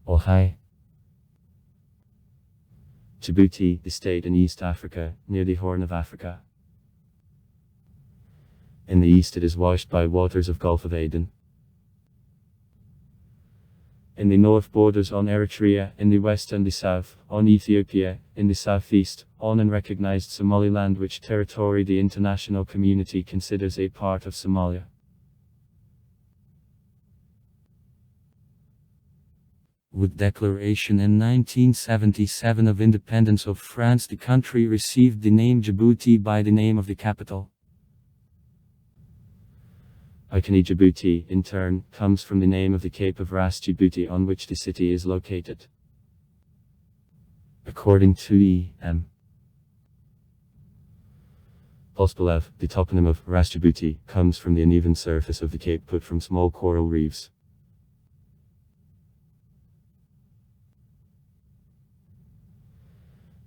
Oh hi. Djibouti, the state in East Africa, near the Horn of Africa. In the east it is washed by waters of Gulf of Aden. In the north borders on Eritrea, in the west and the south, on Ethiopia, in the southeast, on unrecognized Somaliland, which territory the international community considers a part of Somalia. With declaration in 1977 of independence of France, the country received the name Djibouti by the name of the capital. Iconi Djibouti, in turn, comes from the name of the Cape of Ras Djibouti on which the city is located. According to E.M. Pospelev, the toponym of Ras Djibouti comes from the uneven surface of the cape put from small coral reefs.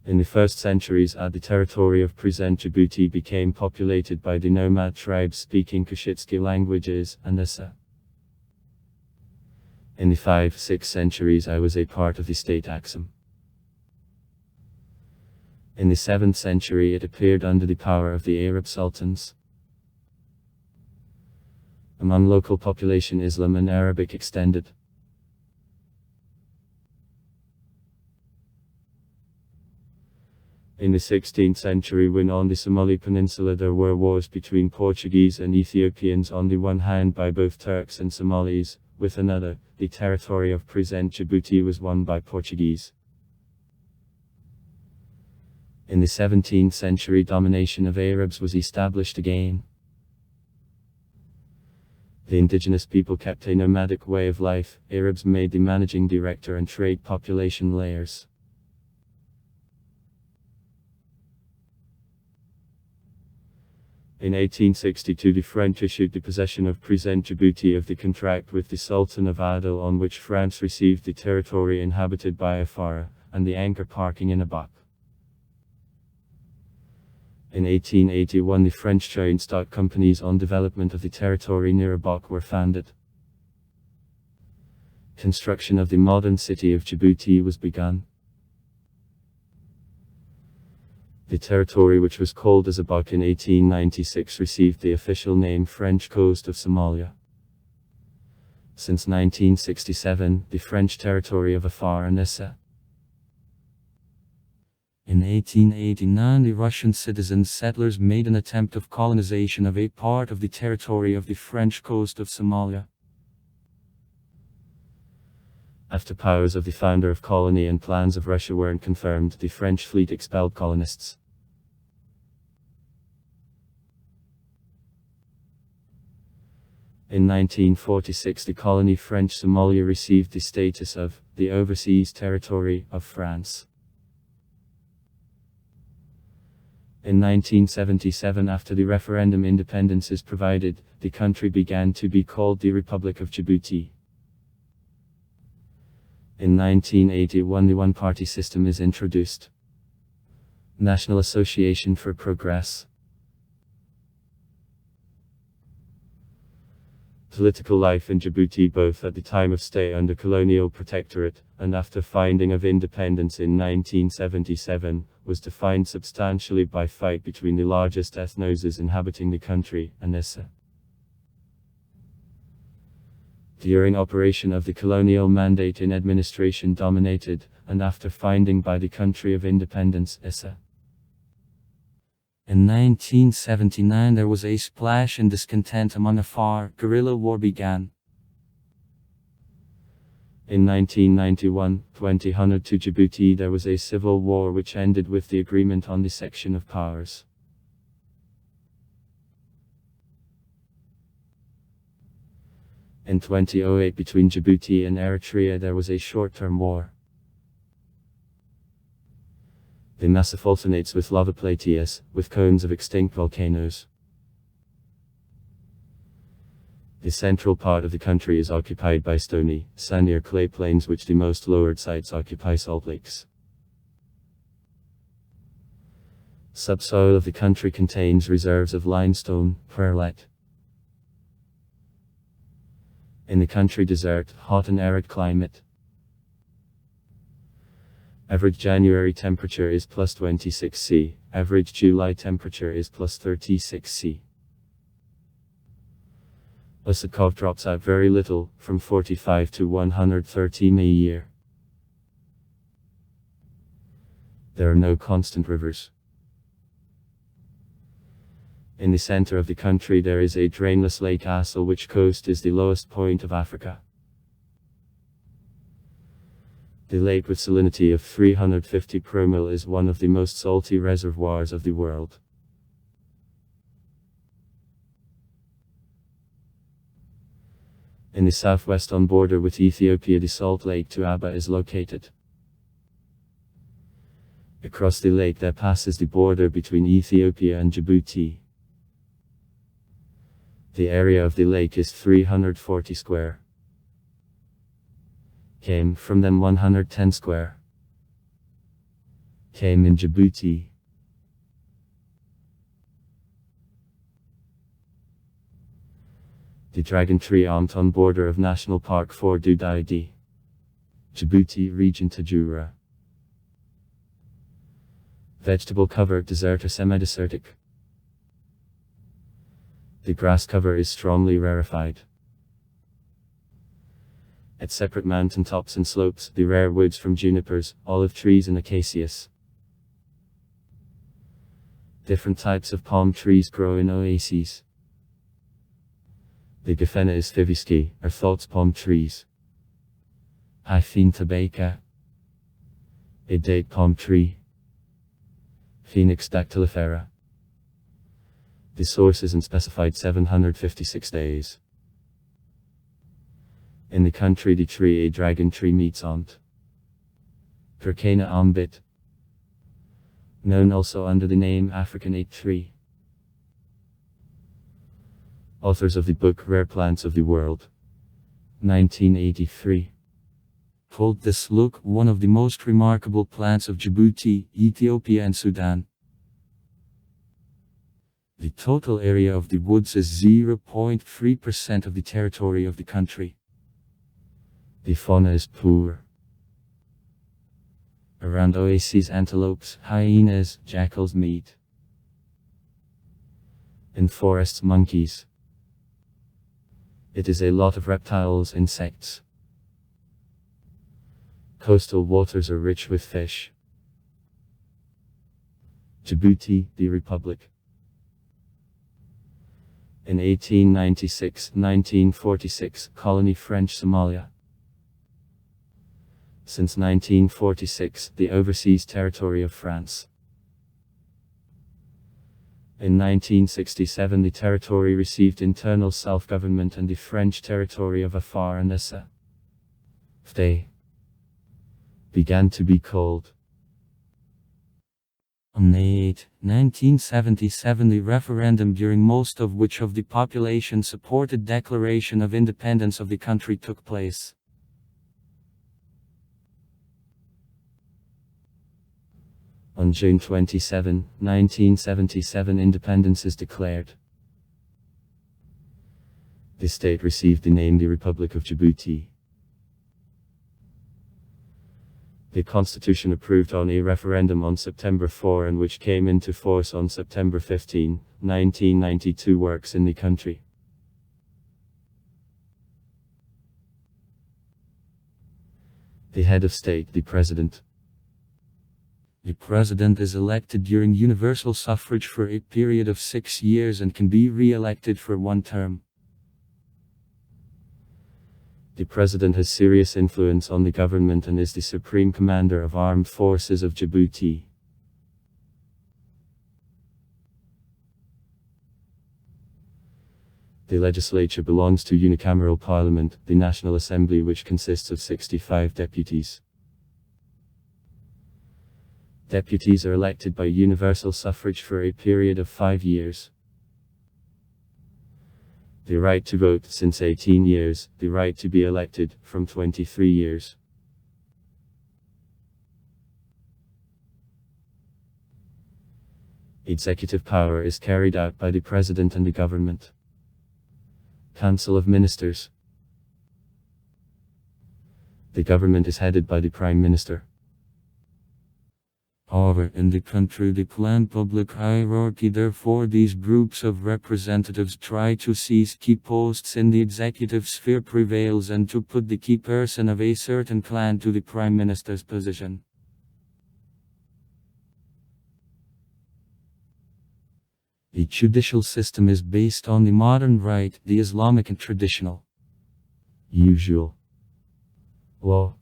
In the first centuries, the territory of present Djibouti became populated by the nomad tribes speaking Kushitsky languages and Issa. In the 5-6 centuries, I was a part of the state Axum. In the 7th century, it appeared under the power of the Arab sultans. Among local population, Islam and Arabic extended. In the 16th century, when on the Somali peninsula there were wars between Portuguese and Ethiopians on the one hand by both Turks and Somalis, with another, the territory of present Djibouti was won by Portuguese. In the 17th century, domination of Arabs was established again. The indigenous people kept a nomadic way of life. Arabs made the managing director and trade population layers. In 1862, the French issued the possession of present Djibouti of the contract with the Sultan of Adil, on which France received the territory inhabited by Afara, and the anchor parking in Abak. In 1881, the French joint stock companies on development of the territory near Abak were founded. Construction of the modern city of Djibouti was begun. The territory, which was called as Abak in 1896, received the official name French Coast of Somalia. Since 1967, the French territory of Afar and Issa. In 1889, the Russian citizen settlers made an attempt of colonization of a part of the territory of the French coast of Somalia. After powers of the founder of colony and plans of Russia weren't confirmed, the French fleet expelled colonists. In 1946, the colony French Somalia received the status of the overseas territory of France. In 1977, after the referendum independence is provided, the country began to be called the Republic of Djibouti. In 1981, the one-party system is introduced. National Association for Progress. Political life in Djibouti, both at the time of stay under colonial protectorate, and after finding of independence in 1977, was defined substantially by fight between the largest ethnoses inhabiting the country, and Issa. During operation of the colonial mandate in administration dominated, and after finding by the country of independence, Issa. In 1979 there was a splash in discontent among Afar. Guerrilla war began. In 1991, 2000 to Djibouti there was a civil war which ended with the agreement on the section of powers. In 2008 between Djibouti and Eritrea there was a short-term war. The massif alternates with lava plateaus, with cones of extinct volcanoes. The central part of the country is occupied by stony, sandy or clay plains, which the most lowered sites occupy salt lakes. Subsoil of the country contains reserves of limestone, perlite. In the country desert, hot and arid climate. Average January temperature is plus 26 C. Average July temperature is plus 36 C. Osakov drops out very little, from 45 to 113 a year. There are no constant rivers. In the center of the country there is a drainless lake Assel, which coast is the lowest point of Africa. The lake with salinity of 350 promille is one of the most salty reservoirs of the world. In the southwest on border with Ethiopia the salt lake Tuaba is located. Across the lake there passes the border between Ethiopia and Djibouti. The area of the lake is 340 square km, from them 110 square km in Djibouti. The dragon tree armed on border of National Park 4 Dudaidi, Djibouti region Tajura. Vegetable cover desert or semi-desertic. The grass cover is strongly rarefied. At separate mountain tops and slopes, the rare woods from junipers, olive trees and acacias. Different types of palm trees grow in oases. The Gafena's fiviski, or thoughts palm trees. Hyphen tabaca. A date palm tree. Phoenix dactylifera. The source isn't specified 756 days. In the country the tree a dragon tree meets on. Percana ambit. Known also under the name African eight tree. Authors of the book Rare Plants of the World, 1983. Called this look one of the most remarkable plants of Djibouti, Ethiopia and Sudan. The total area of the woods is 0.3% of the territory of the country. The fauna is poor. Around oases antelopes, hyenas, jackals meet. In forests monkeys. It is a lot of reptiles, insects. Coastal waters are rich with fish. Djibouti, the Republic. In 1896-1946, colony French Somalia. Since 1946, the overseas territory of France. In 1967 the territory received internal self-government and the French territory of Afar and Essa began to be called. On May 8, 1977 the referendum, during most of which of the population supported declaration of independence of the country, took place. On June 27, 1977 independence is declared. The state received the name the Republic of Djibouti. The constitution approved on a referendum on September 4 and which came into force on September 15, 1992 works in the country. The head of state, the president. The president is elected during universal suffrage for a period of 6 years and can be re-elected for one term. The president has serious influence on the government and is the supreme commander of armed forces of Djibouti. The legislature belongs to unicameral parliament, the National Assembly, which consists of 65 deputies. Deputies are elected by universal suffrage for a period of 5 years. The right to vote since 18 years, the right to be elected from 23 years. Executive power is carried out by the president and the government. Council of Ministers. The government is headed by the Prime Minister. However, in the country the planned public hierarchy, therefore these groups of representatives try to seize key posts in the executive sphere prevails and to put the key person of a certain clan to the prime minister's position. The judicial system is based on the modern right, the Islamic and traditional usual law.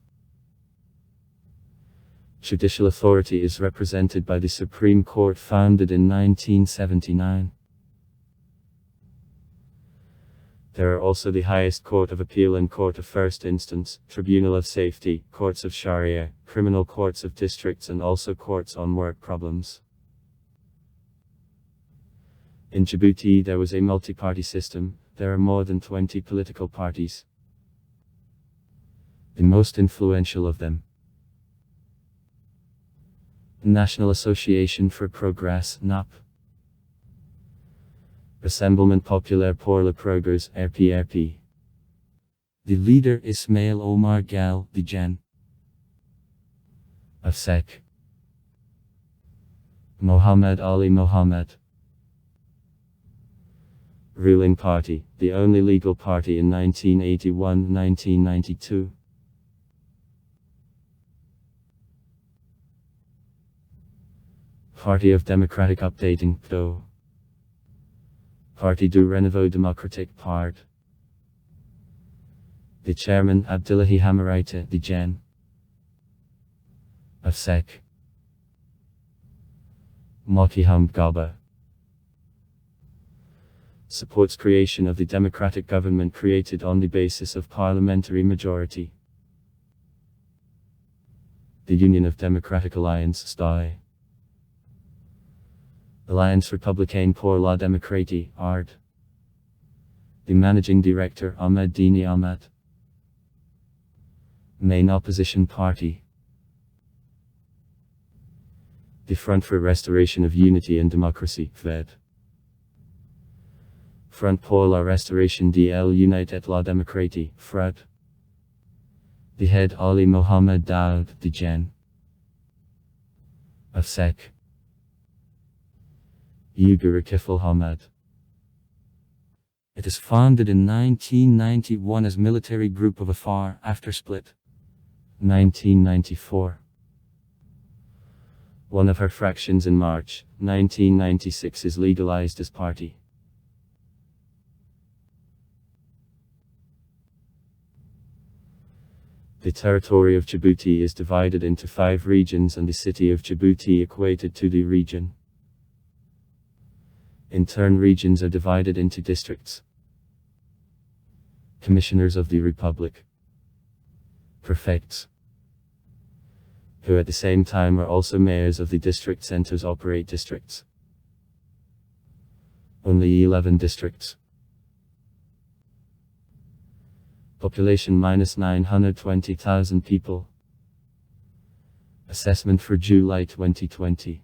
Judicial authority is represented by the Supreme Court, founded in 1979. There are also the highest court of appeal and court of first instance, tribunal of safety, courts of Sharia, criminal courts of districts, and also courts on work problems. In Djibouti there was a multi-party system. There are more than 20 political parties. The most influential of them, National Association for Progress (NAP), Rassemblement Populaire pour le Progrès (RPRP). The leader Ismail Omar Gal, the Gen. of SEC. Mohammed Ali Mohammed. Ruling party, the only legal party in 1981-1992. Party of Democratic Updating, PDO. Parti du Renouveau Démocratique Part. The chairman Abdullahi Hamaraita, the Gen. of SEC. Maki Hamd Gaba. Supports creation of the democratic government created on the basis of parliamentary majority. The Union of Democratic Alliance (SDAI). Alliance Républicaine pour la Démocratie (ARD). The managing director Ahmed Dini Ahmed. Main opposition party, the Front for Restoration of Unity and Democracy (FRED). Front pour la Restauration de l'Unité et la Démocratie (FRED). The head Ali Mohammed Daoud, the Gen. of SEC. Ugur Kifl Hamad. It is founded in 1991 as military group of Afar after split. 1994. One of her fractions in March 1996 is legalized as party. The territory of Djibouti is divided into 5 regions and the city of Djibouti equated to the region. In turn, regions are divided into districts. Commissioners of the Republic. Prefects, who at the same time are also mayors of the district centers, operate districts. Only 11 districts. Population -920,000 people. Assessment for July 2020.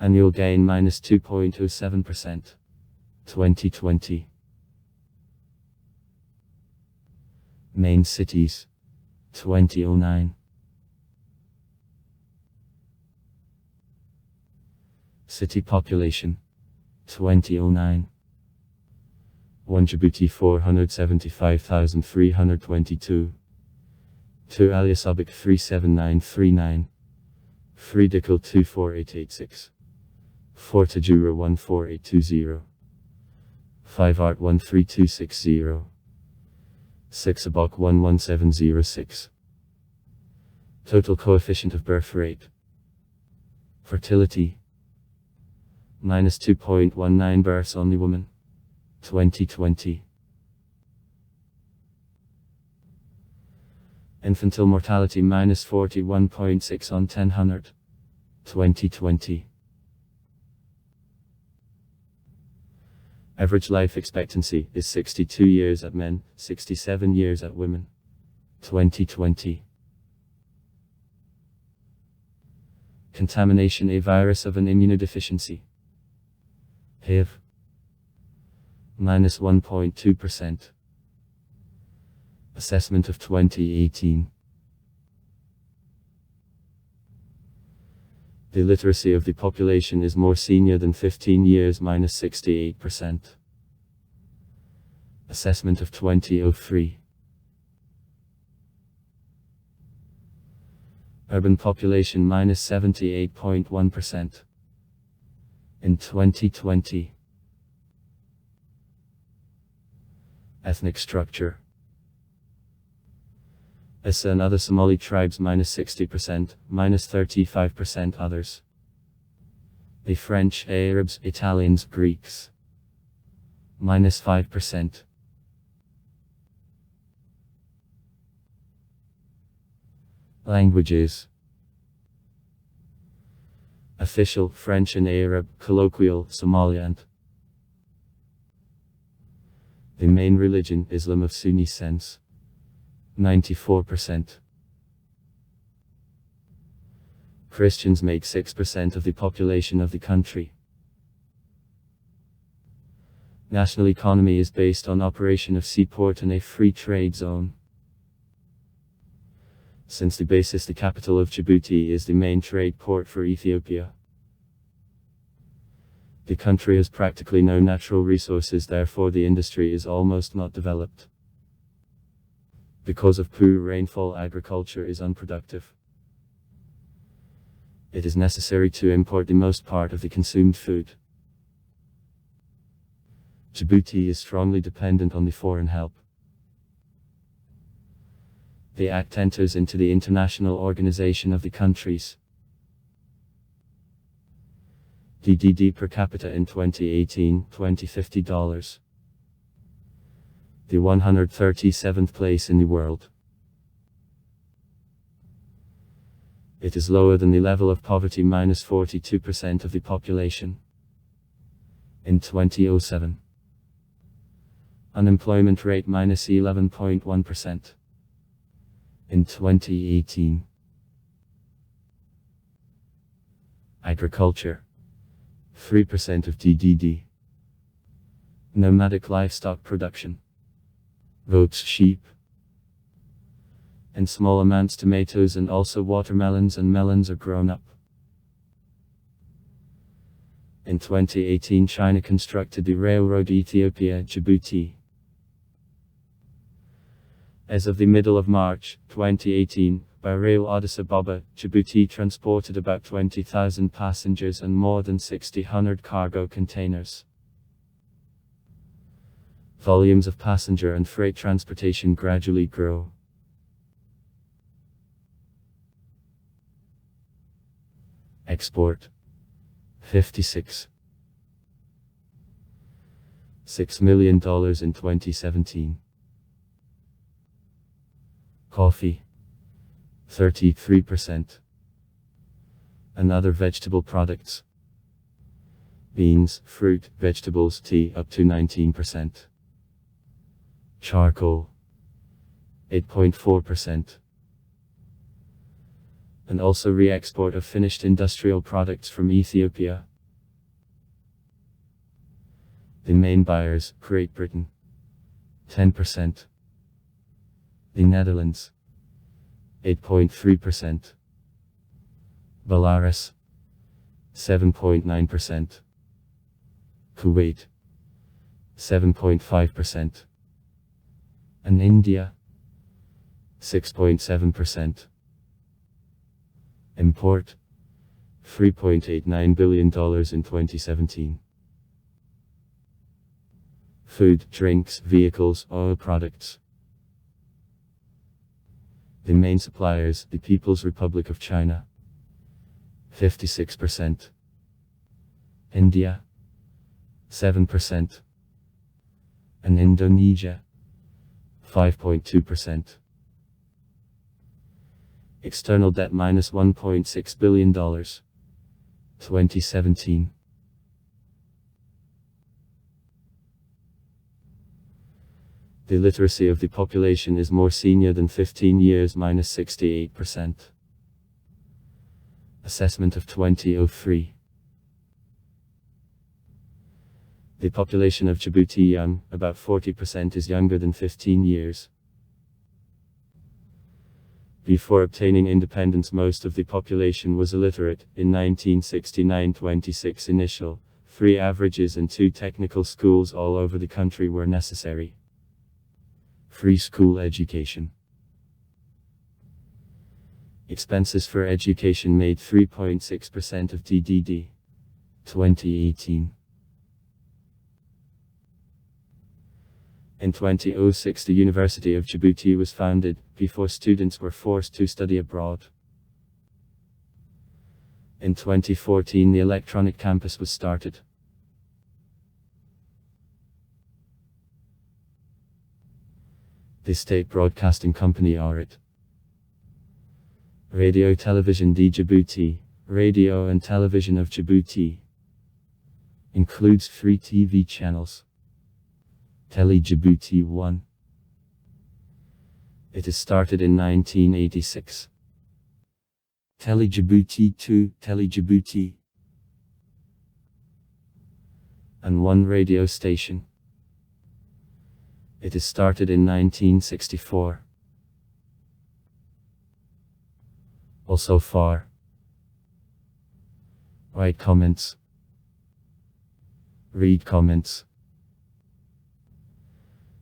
Annual gain -2.07%. 2020. Main cities. 2009. City population. 2009. 1 Djibouti 475,322. 2 Aliasabik 37939. 3 Dikal 24886. 4 Tajura 14820. 5 Art 13260. 6 Abok 11706. Total coefficient of birth rate. Fertility. -2.19 births on the woman. 2020. Infantile mortality -41.6 on 1000. 2020. Average life expectancy is 62 years at men, 67 years at women. 2020. Contamination, a virus of an immunodeficiency. HIV. -1.2%. Assessment of 2018. The literacy of the population is more senior than 15 years minus 68%. Assessment of 2003. Urban population minus 78.1%. In 2020. Ethnic structure. Issa and other Somali tribes minus 60%, minus 35% others. The French, Arabs, Italians, Greeks. Minus 5%. Languages. Official, French and Arab, colloquial, Somaliland. The main religion, Islam of Sunni sense. 94%. Christians make 6% of the population of the country. National economy is based on operation of seaport and a free trade zone. Since the basis, the capital of Djibouti is the main trade port for Ethiopia. The country has practically no natural resources, therefore the industry is almost not developed. Because of poor rainfall, agriculture is unproductive. It is necessary to import the most part of the consumed food. Djibouti is strongly dependent on the foreign help. The act enters into the International Organization of the Countries. DDD per capita in 2018, $20.50. The 137th place in the world. It is lower than the level of poverty, minus 42% of the population. In 2007. Unemployment rate minus 11.1%. In 2018. Agriculture. 3% of DDD. Nomadic livestock production. Goats, sheep. In small amounts tomatoes and also watermelons and melons are grown up. In 2018 China constructed the railroad Ethiopia-Djibouti. As of the middle of March 2018, by rail Addis Ababa, Djibouti transported about 20,000 passengers and more than 6,000 cargo containers. Volumes of passenger and freight transportation gradually grow. Export. 56.6 million in 2017. Coffee. 33%. And other vegetable products. Beans, fruit, vegetables, tea up to 19%. Charcoal. 8.4%. And also re-export of finished industrial products from Ethiopia. The main buyers, Great Britain. 10%. The Netherlands. 8.3%. Belarus. 7.9%. Kuwait. 7.5%. And India. 6.7%. Import. $3.89 billion in 2017. Food, drinks, vehicles, oil products. The main suppliers, the People's Republic of China. 56%. India. 7%. And Indonesia. 5.2%. External debt minus $1.6 billion. 2017. The literacy of the population is more senior than 15 years minus 68%. Assessment of 2003. The population of Djibouti young, about 40% is younger than 15 years. Before obtaining independence, most of the population was illiterate. In 1969, 26 initial, 3 averages and 2 technical schools all over the country were necessary. Free school education. Expenses for education made 3.6% of GDP. 2018. In 2006, the University of Djibouti was founded, before students were forced to study abroad. In 2014, the electronic campus was started. The state broadcasting company are it. Radio Television de Djibouti, Radio and Television of Djibouti. Includes 3 TV channels. Tele Djibouti 1. It is started in 1986. Tele Djibouti 2, Tele Djibouti. And 1 radio station. It is started in 1964. Also far. Write comments. Read comments.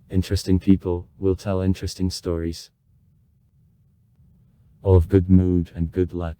Interesting people will tell interesting stories. All of good mood and good luck.